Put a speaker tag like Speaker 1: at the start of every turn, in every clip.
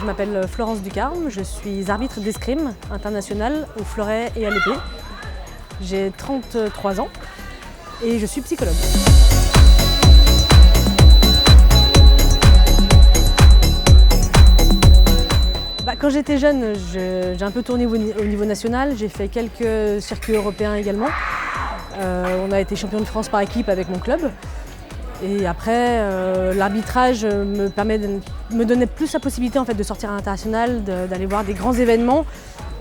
Speaker 1: je m'appelle Florence Ducarme, je suis arbitre d'escrime international au fleuret et à l'épée. J'ai 33 ans et je suis psychologue. Quand j'étais jeune, j'ai un peu tourné au niveau national, j'ai fait quelques circuits européens également. On a été champion de France par équipe avec mon club. Et après, l'arbitrage me donnait plus la possibilité en fait, de sortir à l'international, d'aller voir des grands événements.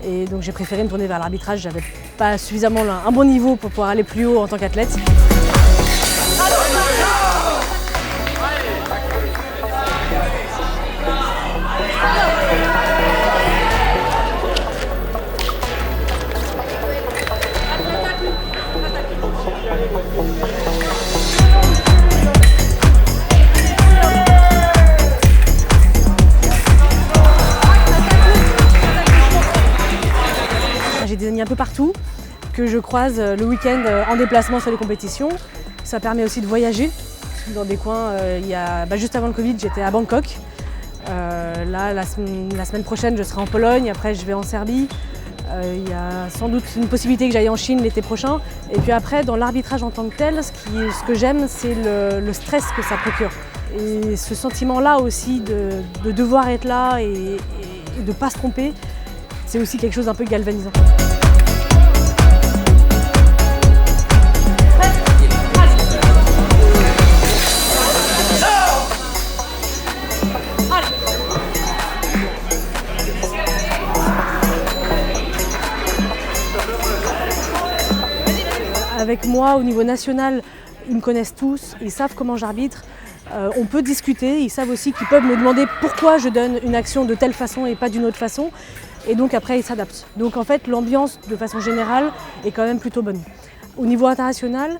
Speaker 1: Et donc j'ai préféré me tourner vers l'arbitrage. J'avais pas suffisamment un bon niveau pour pouvoir aller plus haut en tant qu'athlète. J'ai des amis un peu partout que je croise le week-end en déplacement sur les compétitions. Ça permet aussi de voyager dans des coins. Juste avant le Covid, j'étais à Bangkok. Là, la semaine prochaine, je serai en Pologne. Après, je vais en Serbie. Il y a sans doute une possibilité que j'aille en Chine l'été prochain. Et puis après, dans l'arbitrage en tant que tel, ce que j'aime, c'est le stress que ça procure. Et ce sentiment-là aussi de devoir être là et de ne pas se tromper, c'est aussi quelque chose d'un peu galvanisant. Avec moi, au niveau national, ils me connaissent tous, ils savent comment j'arbitre. On peut discuter, ils savent aussi qu'ils peuvent me demander pourquoi je donne une action de telle façon et pas d'une autre façon. Et donc après, ils s'adaptent. Donc en fait, l'ambiance, de façon générale, est quand même plutôt bonne. Au niveau international,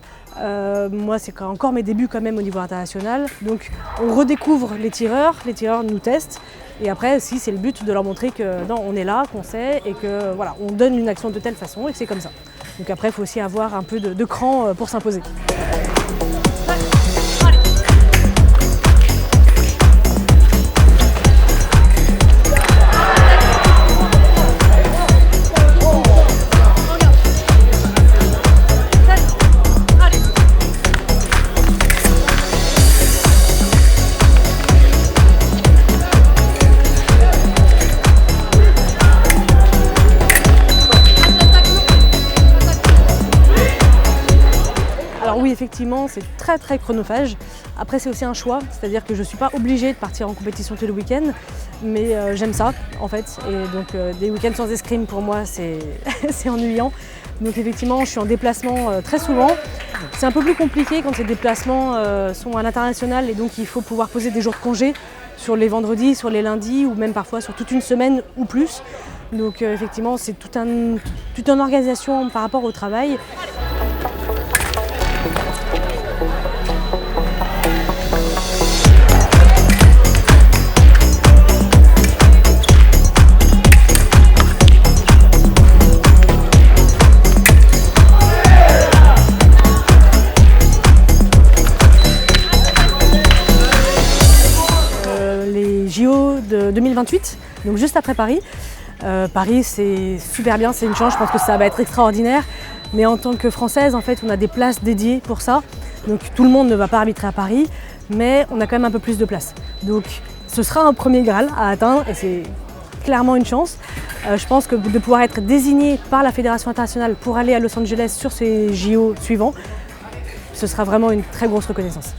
Speaker 1: moi, c'est encore mes débuts quand même au niveau international. Donc on redécouvre les tireurs nous testent. Et après, si c'est le but de leur montrer que non, on est là, qu'on sait et que voilà, on donne une action de telle façon et que c'est comme ça. Donc après, il faut aussi avoir un peu de cran pour s'imposer. Alors oui, effectivement, c'est très chronophage. Après, c'est aussi un choix, c'est-à-dire que je ne suis pas obligée de partir en compétition tous les week-ends, mais j'aime ça en fait. Et donc des week-ends sans escrime pour moi, c'est ennuyant. Donc effectivement, je suis en déplacement très souvent. C'est un peu plus compliqué quand ces déplacements sont à l'international et donc il faut pouvoir poser des jours de congé sur les vendredis, sur les lundis ou même parfois sur toute une semaine ou plus. Donc effectivement, c'est toute une organisation par rapport au travail. JO de 2028, donc juste après Paris. Paris, c'est super bien, c'est une chance, je pense que ça va être extraordinaire. Mais en tant que Française, en fait, on a des places dédiées pour ça. Donc tout le monde ne va pas arbitrer à Paris, mais on a quand même un peu plus de place. Donc ce sera un premier Graal à atteindre et c'est clairement une chance. Je pense que de pouvoir être désigné par la Fédération internationale pour aller à Los Angeles sur ces JO suivants, ce sera vraiment une très grosse reconnaissance.